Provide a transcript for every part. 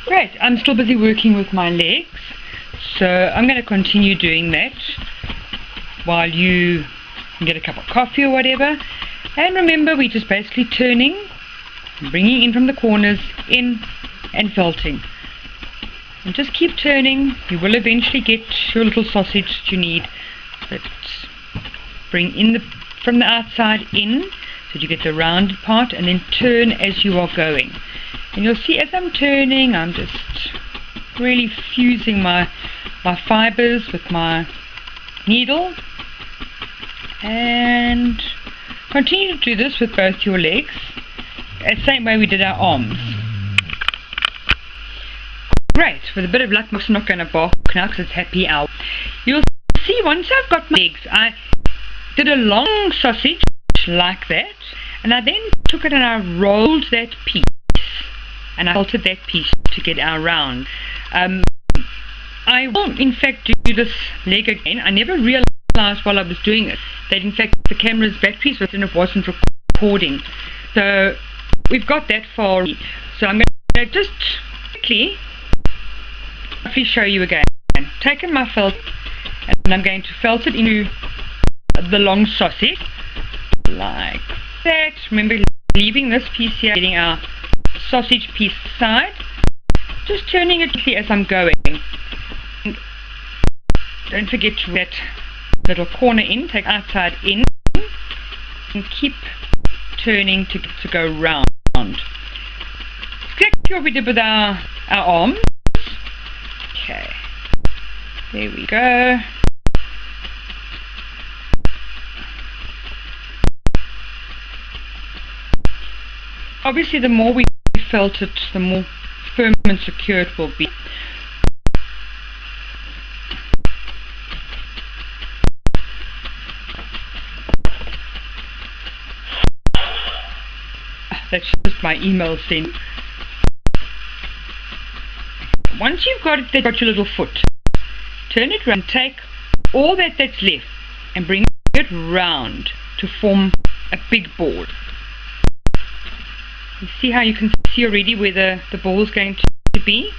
Great, I'm still busy working with my legs, so I'm going to continue doing that while you get a cup of coffee or whatever. And remember, we're just basically turning, bringing in from the corners, in and felting. And just keep turning. You will eventually get your little sausage that you need. But bring in from the outside in, so that you get the rounded part, and then turn as you are going. And you'll see as I'm turning, I'm just really fusing my fibers with my needle. And continue to do this with both your legs, the same way we did our arms. Great, with a bit of luck, I'm not going to bark now because it's happy hour. You'll see once I've got my legs, I did a long sausage like that, and I then took it and I rolled that piece, and I altered that piece to get our round. I will in fact do this leg again. I never realized while I was doing it that in fact the camera's batteries was and it wasn't recording. So we've got that far. So I'm going to just quickly show you again. Taking my felt and I'm going to felt it into the long sausage like that. Remember, leaving this piece here, getting our sausage piece aside, just turning it as I'm going. And don't forget to that little corner in, take outside in, and keep turning to go round. Exactly what we did with our arms. Okay, there we go. Obviously the more we felt it, the more firm and secure it will be. That's just my email sent. Once you've got your little foot, turn it round, take all that's left and bring it round to form a big ball. You see how you can see already where the ball is going to be?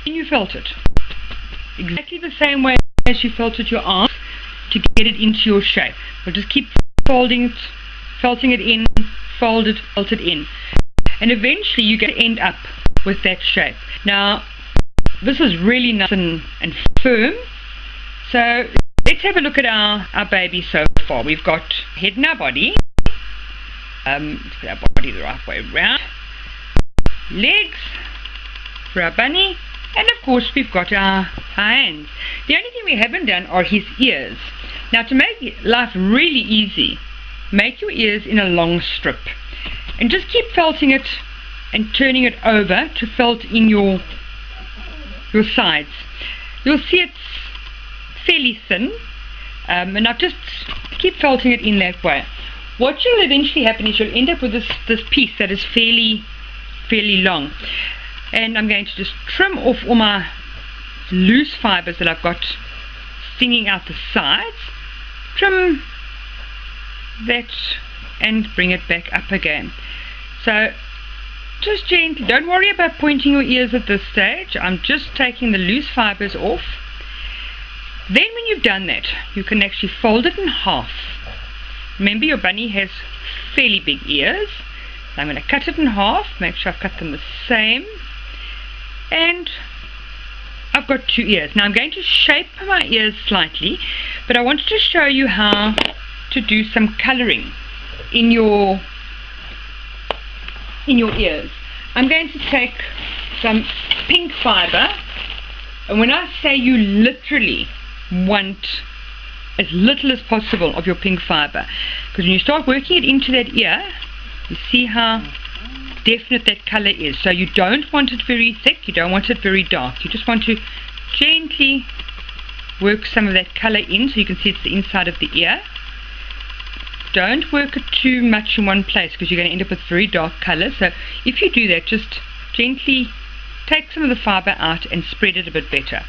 And you felt it. Exactly the same way as you felted your arm to get it into your shape. We'll just keep folding it, felting it in, fold it, felt it in. And eventually you're going to end up with that shape. Now, this is really nice and firm. So let's have a look at our baby so far. We've got head and our body. Let's put our body the right way around. Legs for our bunny. And of course we've got our hands. The only thing we haven't done are his ears. Now, to make life really easy, make your ears in a long strip. And just keep felting it and turning it over to felt in your sides. You'll see it's fairly thin, and I've just keep felting it in that way. What will eventually happen is you'll end up with this piece that is fairly long. And I'm going to just trim off all my loose fibers that I've got stinging out the sides. Trim that and bring it back up again. So just gently, don't worry about pointing your ears at this stage. I'm just taking the loose fibers off. Then when you've done that, you can actually fold it in half. Remember, your bunny has fairly big ears. So I'm going to cut it in half, make sure I've cut them the same. And I've got 2 ears. Now I'm going to shape my ears slightly, but I wanted to show you how to do some colouring in your ears. I'm going to take some pink fibre, and when I say you literally want as little as possible of your pink fibre, because when you start working it into that ear, you see how definite that colour is. So you don't want it very thick, you don't want it very dark, you just want to gently work some of that colour in so you can see it's the inside of the ear. Don't work it too much in one place because you're going to end up with very dark colour. So if you do that, just gently take some of the fibre out and spread it a bit better.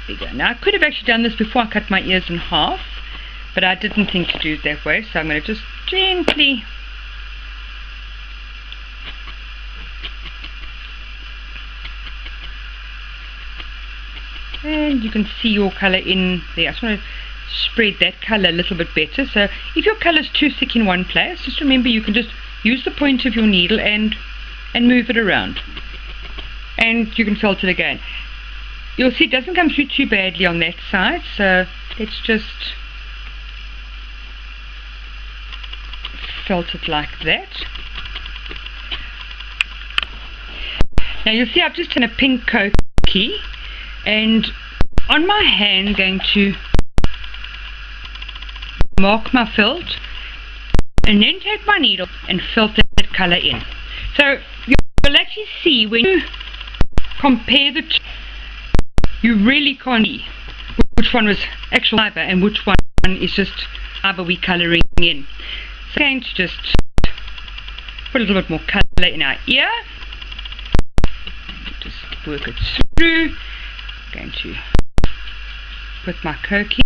There you go. Now I could have actually done this before I cut my ears in half, but I didn't think to do it that way, so I'm going to just gently And you can see your colour in there. I just want to spread that colour a little bit better. So if your colour is too thick in one place, just remember you can just use the point of your needle and move it around. And you can felt it again. You'll see it doesn't come through too badly on that side, so let's just felt it like that. Now you'll see I've just done a pink cookie, and on my hand I'm going to mark my felt and then take my needle and felt that colour in. So you'll actually see when you compare the two, you really can't see which one was actual fibre and which one is just fibre we're colouring in. So I'm going to just put a little bit more colour in our ear. Just work it through. I'm going to put my koki.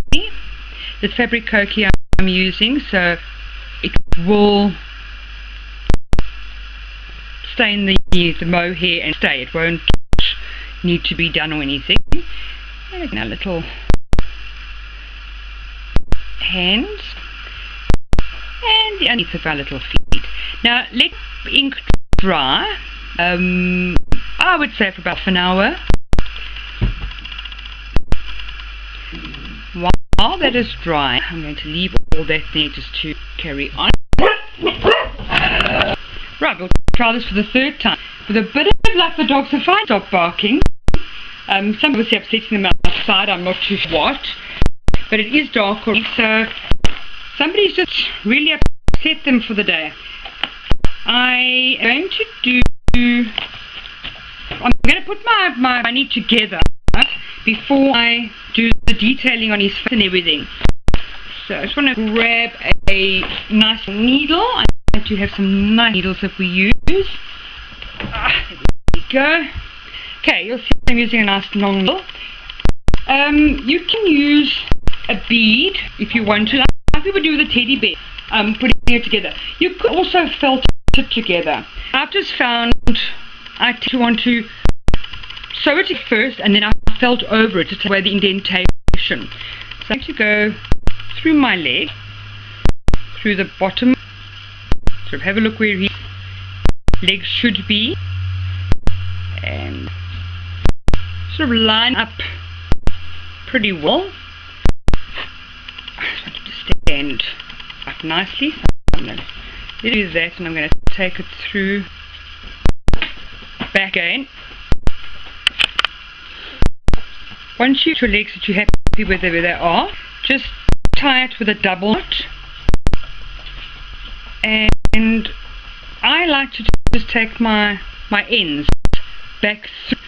The fabric koki I'm using, so it will stay in the mohair and stay. It won't need to be done or anything. And again, our little hands and the underneath of our little feet. Now let ink dry. I would say for about half an hour. While that is dry, I'm going to leave all that there just to carry on. Right, we'll try this for the third time. With a bit of luck, the dogs have finally stopped barking. Some obviously upsetting them outside, I'm not too sure what. But it is dark already, so somebody's just really upset them for the day. I'm going to put my bunny together before I do the detailing on his face and everything. So I just want to grab a nice needle. I like to have some nice needles that we use. There we go. Okay, you'll see I'm using a nice long needle. You can use a bead if you want to, like we would do with a teddy bear, putting it together. You could also felt it together. I've just found I tend to want to sew it first and then I felt over it to take away the indentation. So I'm going to go through my leg, through the bottom, sort of have a look where his legs should be, and sort of line up pretty well. I just want it to stand up nicely, so I'm going to do that, and I'm going to take it through back again. Once you get your legs that you're happy with where they are, just tie it with a double knot. And I like to just take my ends back through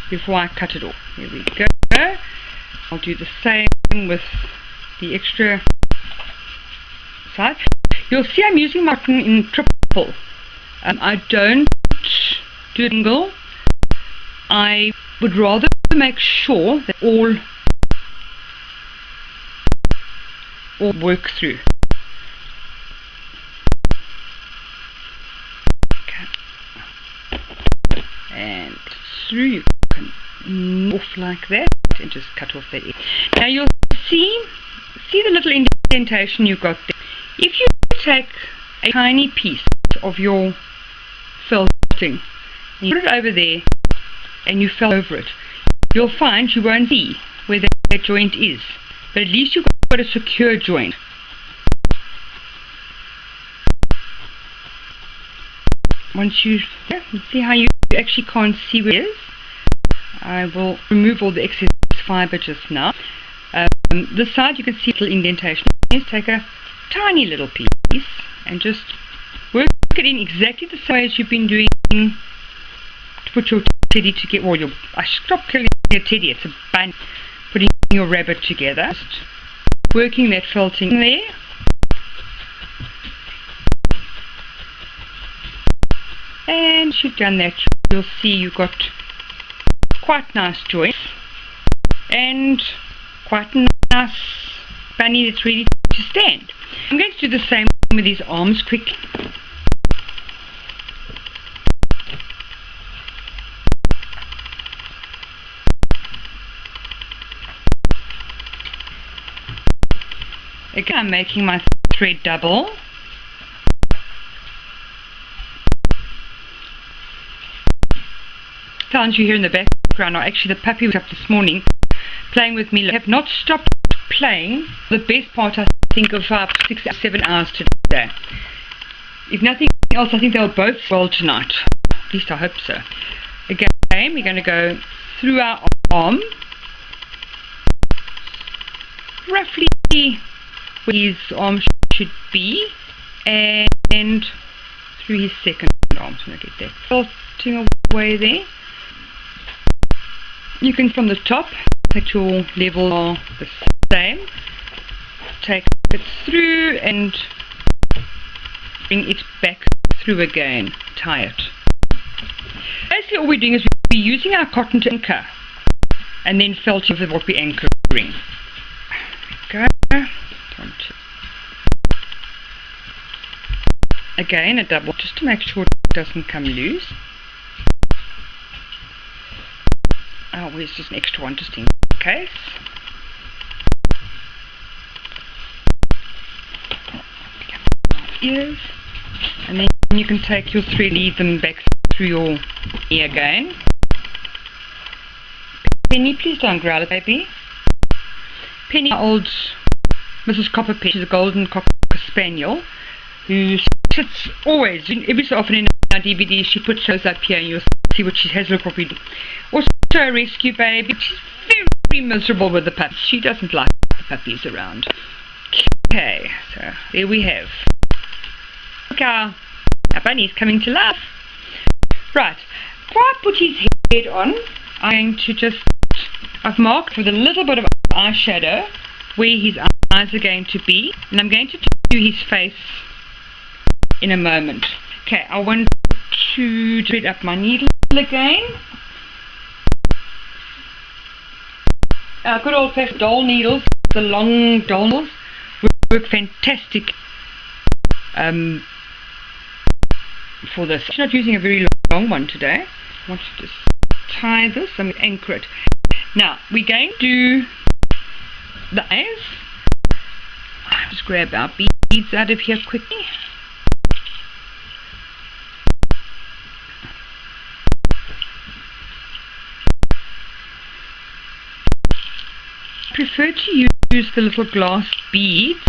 before I cut it off. Here we go. I'll do the same with the extra side. You'll see I'm using my cotton in triple. I don't do single. I would rather make sure that all work through. Okay. And through, you can off like that and just cut off that edge. Now you'll see the little indentation you've got there. If you take a tiny piece of your felting and you put it over there and you felt over it, you'll find you won't see where that joint is, but at least you've got a secure joint. Once you see how you actually can't see where it is, I will remove all the excess fibre just now. This side you can see a little indentation. Just take a tiny little piece and just work it in exactly the same way as you've been doing to put your teddy together. Well, I stopped killing your teddy, it's a bunny. Putting your rabbit together, just working that felting there. And once you've done that, you'll see you've got quite nice joints and quite a nice bunny that's ready to stand. I'm going to do the same with these arms quickly. Again, I'm making my thread double. Sounds you hear in the background are actually the puppy was up this morning playing with me. I have not stopped playing the best part, I think, of 5, 6, 7 hours today. If nothing else, I think they'll both well tonight. At least I hope so. Again, we're going to go through our arm, roughly where his arm should be, and through his second arm. So I'm going to get that felting away there. You can, from the top, that your levels are the same. Take it through and bring it back through again. Tie it. Basically all we're doing is we're using our cotton to anchor and then felt over what we're anchoring. Go. Again a double just to make sure it doesn't come loose. Oh, where's just an extra one just in case. Ears. And then you can take your thread, lead them back through your ear again. Penny, please don't growl, baby. Penny, old Mrs. Copperpet, she's a golden cocker spaniel who sits always, every so often in our DVD, she puts those up here and you'll see what she has. Look what we do. Also a rescue baby. She's very miserable with the puppies. She doesn't like the puppies around. Okay, so there we have. Look, our bunny's coming to life. Right, before I put his head on, I'm going to I've marked with a little bit of eyeshadow where his eyes are going to be, and I'm going to do his face in a moment. Okay, I want to thread up my needle again. Good old fashioned doll needles, the long doll needles, work fantastic for this. I'm not using a very long one today. I want to just tie this and anchor it. Now we're going to do the eyes. I'll just grab our beads out of here quickly. I prefer to use the little glass beads,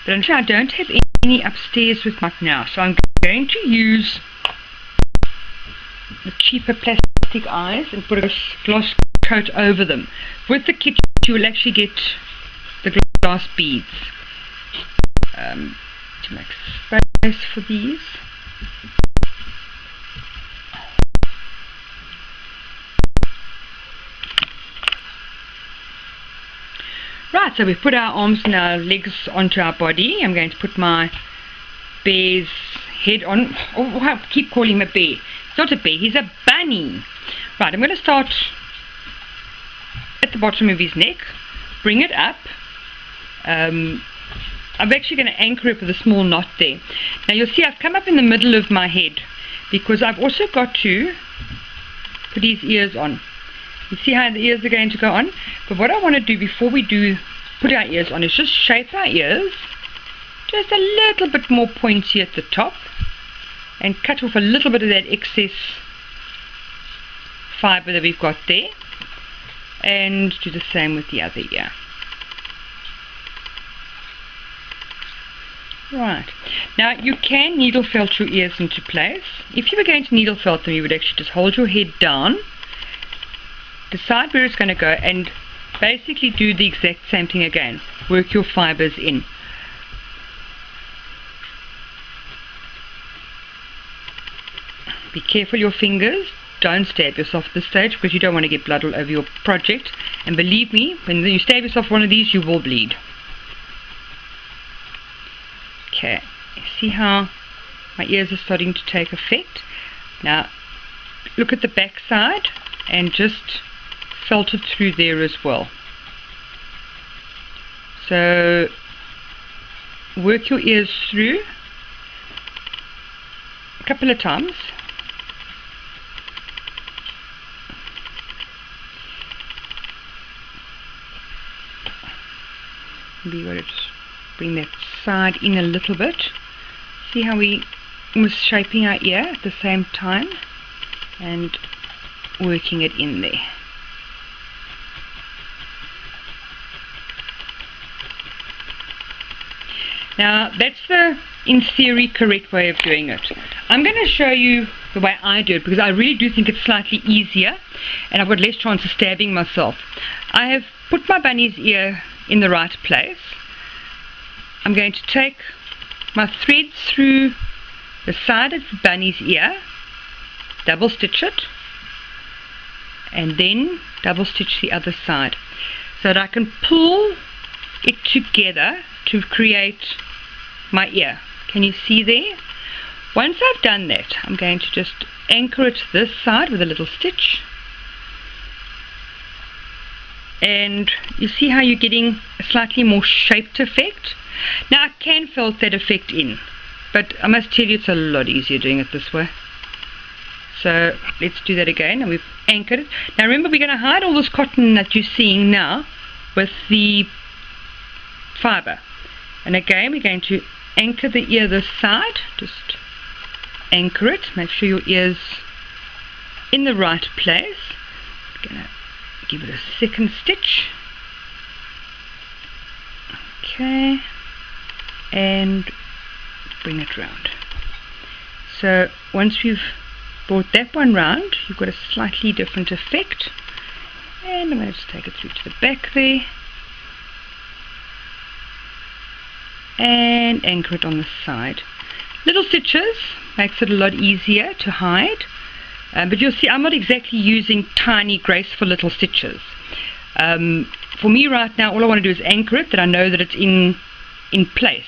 but I don't have any upstairs with me now, so I'm going to use the cheaper plastic eyes and put a gloss coat over them. With the kit you will actually get the glass beads. To make space for these. Right, so we've put our arms and our legs onto our body. I'm going to put my bear's head on. Oh, I keep calling him a bear. It's not a bear, he's a bunny. Right, I'm going to start at the bottom of his neck, bring it up. I'm actually going to anchor it with a small knot there. Now you'll see I've come up in the middle of my head because I've also got to put his ears on. You see how the ears are going to go on? But what I want to do before we put our ears on is just shape our ears just a little bit more pointy at the top and cut off a little bit of that excess fibre that we've got there, and do the same with the other ear. Right, now you can needle felt your ears into place. If you were going to needle felt them, you would actually just hold your head down, decide where it's going to go, and basically do the exact same thing again. Work your fibres in. Be careful your fingers, don't stab yourself at this stage because you don't want to get blood all over your project, and believe me, when you stab yourself with one of these you will bleed. Okay, see how my ears are starting to take effect? Now look at the back side and just felt it through there as well. So work your ears through a couple of times. Maybe what it's bring that side in a little bit. See how we was shaping our ear at the same time and working it in there. Now that's the, in theory, correct way of doing it. I'm going to show you the way I do it because I really do think it's slightly easier and I've got less chance of stabbing myself. I have put my bunny's ear in the right place. I'm going to take my thread through the side of the bunny's ear, double stitch it, and then double stitch the other side so that I can pull it together to create my ear. Can you see there? Once I've done that, I'm going to just anchor it this side with a little stitch, and you see how you're getting a slightly more shaped effect. Now I can felt that effect in, but I must tell you it's a lot easier doing it this way. So let's do that again, and we've anchored it. Now remember, we're going to hide all this cotton that you're seeing now with the fibre, and again we're going to anchor the ear this side. Just anchor it, make sure your ear's in the right place. I'm going to give it a second stitch, okay, and bring it round. So once we've brought that one round, you've got a slightly different effect, and I'm going to just take it through to the back there and anchor it on the side. Little stitches makes it a lot easier to hide, but you'll see I'm not exactly using tiny graceful little stitches. For me right now all I want to do is anchor it, that I know that it's in place.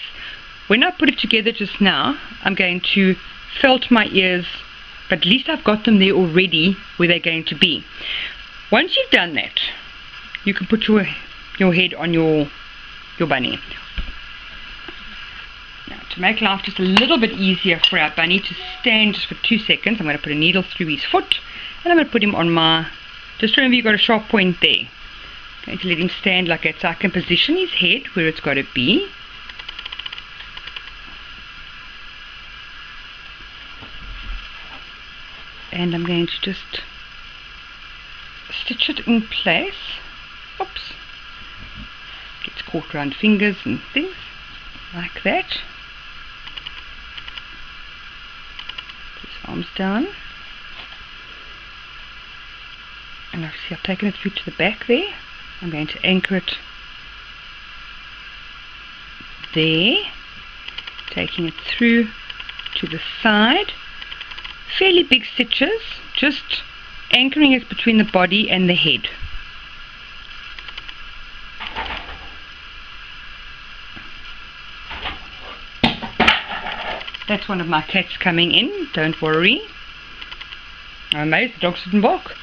When I put it together just now, I'm going to felt my ears, but at least I've got them there already where they're going to be. Once you've done that, you can put your head on your bunny. Now, to make life just a little bit easier for our bunny to stand just for 2 seconds, I'm going to put a needle through his foot, and I'm going to put him on my, just remember you've got a sharp point there. I'm going to let him stand like that so I can position his head where it's got to be. And I'm going to just stitch it in place. Oops. Gets caught around fingers and things like that. Put his arms down. And obviously I've taken it through to the back there. I'm going to anchor it there, taking it through to the side. Fairly big stitches, just anchoring it between the body and the head. That's one of my cats coming in, don't worry. I'm amazed the dogs didn't bark.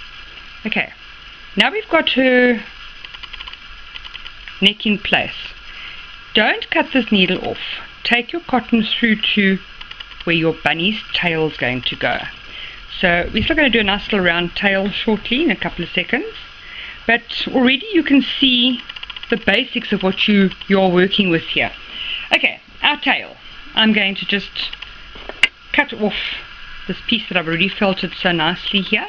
Okay, now we've got her neck in place. Don't cut this needle off. Take your cotton through to where your bunny's tail is going to go. So we're still going to do a nice little round tail shortly in a couple of seconds, but already you can see the basics of what you're working with here. Okay, our tail. I'm going to just cut off this piece that I've already felted so nicely here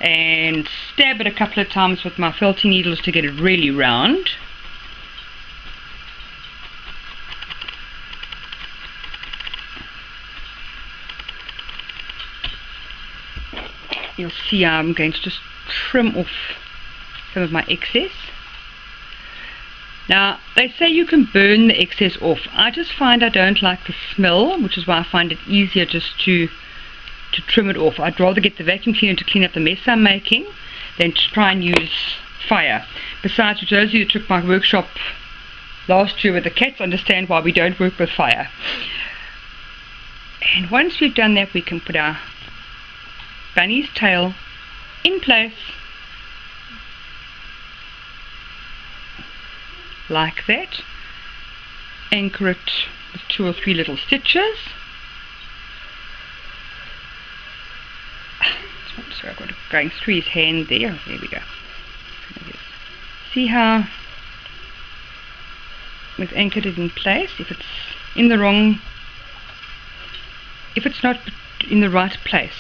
and stab it a couple of times with my felting needles to get it really round. You'll see I'm going to just trim off some of my excess. Now they say you can burn the excess off. I just find I don't like the smell, which is why I find it easier just to trim it off. I'd rather get the vacuum cleaner to clean up the mess I'm making than to try and use fire. Besides, for those of you who took my workshop last year with the cats understand why we don't work with fire. And once we've done that, we can put our bunny's tail in place like that. Anchor it with 2 or 3 little stitches. Sorry, I've got it going through his hand there. There we go. See how we've anchored it in place. If it's not in the right place,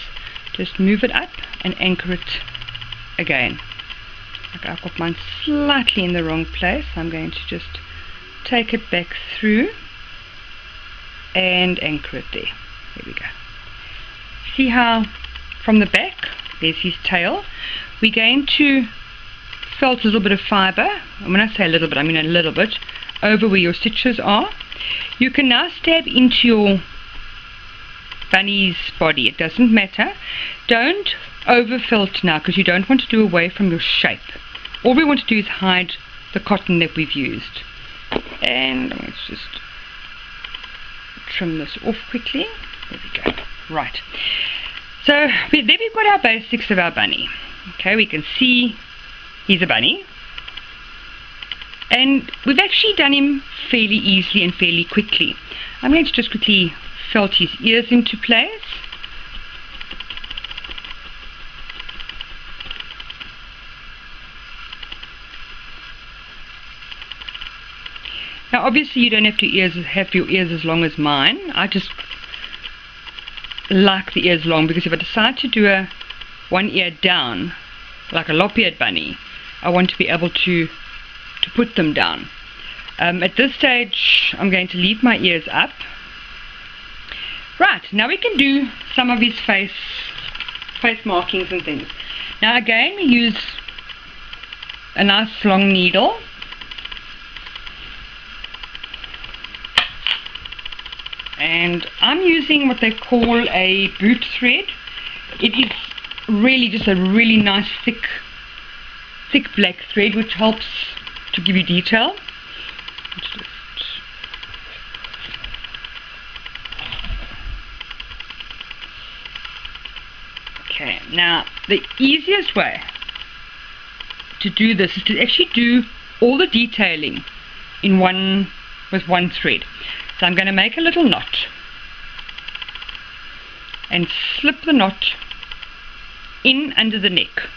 just move it up and anchor it again. Like I've got mine slightly in the wrong place. I'm going to just take it back through and anchor it there. There we go. See how from the back, there's his tail. We're going to felt a little bit of fibre, and when I say a little bit, I mean a little bit, over where your stitches are. You can now stab into your bunny's body. It doesn't matter. Don't over felt now, because you don't want to do away from your shape. All we want to do is hide the cotton that we've used. And let's just trim this off quickly. There we go. Right. So there we've got our basics of our bunny. Okay, we can see he's a bunny. And we've actually done him fairly easily and fairly quickly. I'm going to just quickly felt his ears into place. Now obviously you don't have to have your ears as long as mine. I just like the ears long, because if I decide to do one ear down, like a lop-eared bunny, I want to be able to put them down. At this stage I'm going to leave my ears up. Right, now we can do some of his face markings and things. Now again, we use a nice long needle. And I'm using what they call a boot thread. It is really just a really nice thick black thread, which helps to give you detail. Okay, now the easiest way to do this is to actually do all the detailing with one thread. So I'm going to make a little knot and slip the knot in under the neck,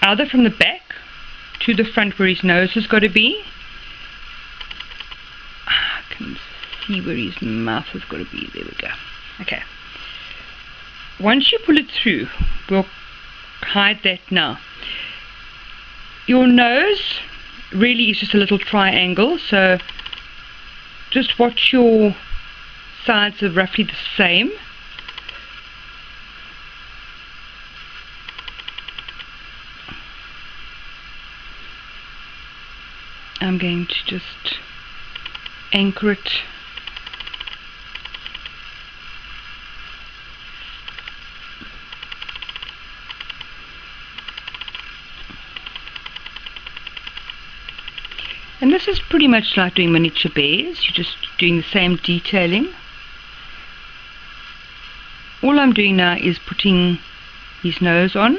either from the back to the front where his nose has got to be. I can see where his mouth has got to be. There we go. Okay. Once you pull it through, we'll hide that now. Your nose really is just a little triangle, so just watch your sides are roughly the same. I'm going to just anchor it and this is pretty much like doing miniature bears. You're just doing the same detailing. All I'm doing now is putting his nose on.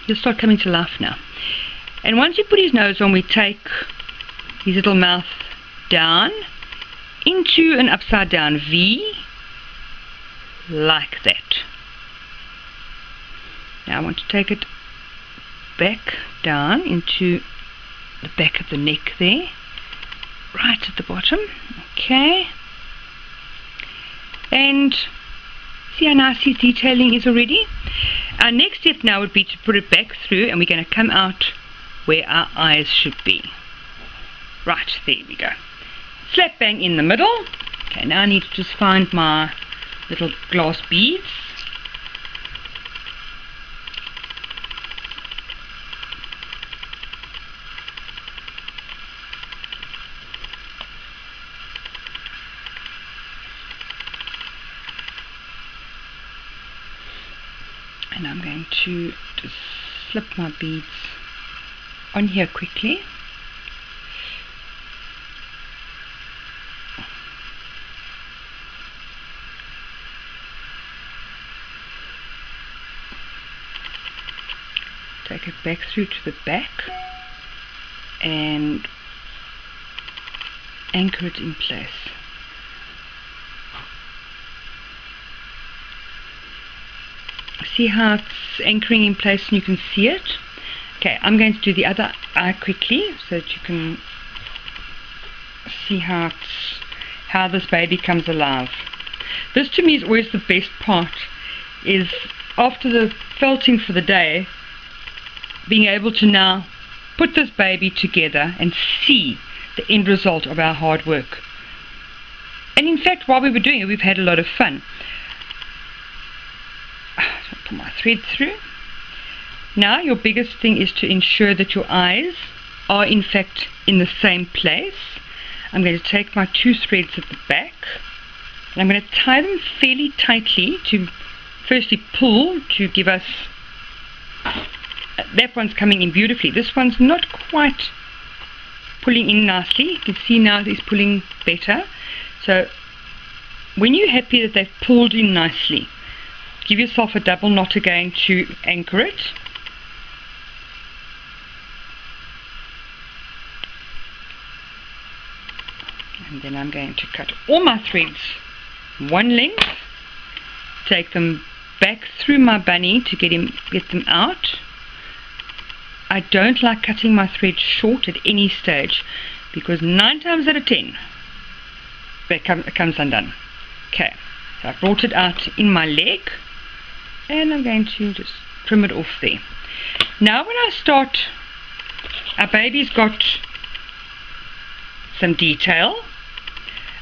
He'll start coming to life now. And once you put his nose on, we take his little mouth down into an upside down V, like that. Now I want to take it back down into the back of the neck there, right at the bottom. Okay, and see how nice his detailing is already. Our next step now would be to put it back through, and we're going to come out where our eyes should be. Right, there we go. Slap bang in the middle. Okay, now I need to just find my little glass beads. And I'm going to just slip my beads on here quickly. Take it back through to the back and anchor it in place. See how it's anchoring in place and you can see it. Okay, I'm going to do the other eye quickly so that you can see how this baby comes alive. This to me is always the best part, is after the felting for the day, being able to now put this baby together and see the end result of our hard work. And in fact, while we were doing it, we've had a lot of fun. So I'll put my thread through. Now your biggest thing is to ensure that your eyes are in fact in the same place. I'm going to take my 2 threads at the back and I'm going to tie them fairly tightly to firstly pull to give us, that one's coming in beautifully. This one's not quite pulling in nicely. You can see now it's pulling better. So when you're happy that they've pulled in nicely, give yourself a double knot again to anchor it. And then I'm going to cut all my threads one length, take them back through my bunny to get them out. I don't like cutting my thread short at any stage because 9 times out of 10 it comes undone. Okay, so I've brought it out in my leg and I'm going to just trim it off there. Now when I start, our baby's got some detail.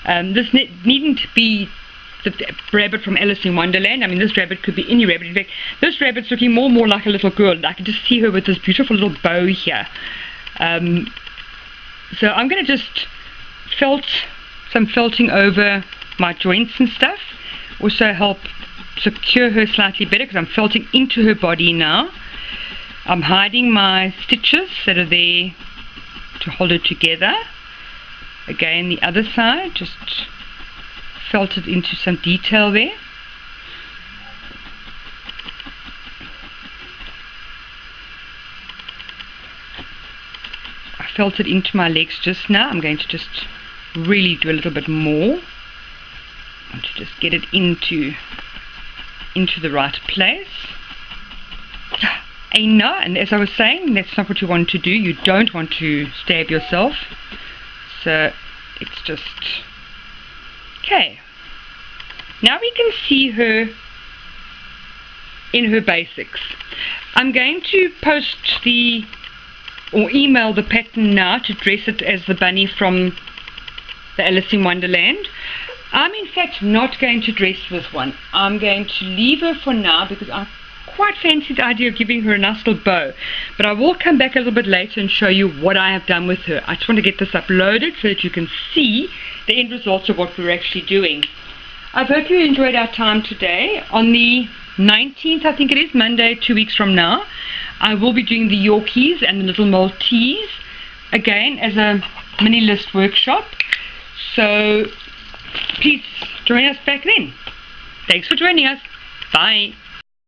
This needn't be the rabbit from Alice in Wonderland. I mean, this rabbit could be any rabbit. In fact, this rabbit's looking more and more like a little girl. I can just see her with this beautiful little bow here. So I'm going to just felt some felting over my joints and stuff. Also help secure her slightly better because I'm felting into her body now. I'm hiding my stitches that are there to hold it together. Again, the other side, just felt it into some detail there. I felt it into my legs just now. I'm going to just really do a little bit more. I want to just get it into the right place. And as I was saying, that's not what you want to do. You don't want to stab yourself. So it's just okay. Now we can see her in her basics. I'm going to post or email the pattern now to dress it as the bunny from the Alice in Wonderland. I'm in fact not going to dress with one. I'm going to leave her for now because I quite fancy the idea of giving her a nice little bow, but I will come back a little bit later and show you what I have done with her. I just want to get this uploaded so that you can see the end results of what we're actually doing. I hope you enjoyed our time today. On the 19th, I think it is, Monday, 2 weeks from now, I will be doing the Yorkies and the little Maltese again as a mini list workshop. So please join us back then. Thanks for joining us. Bye.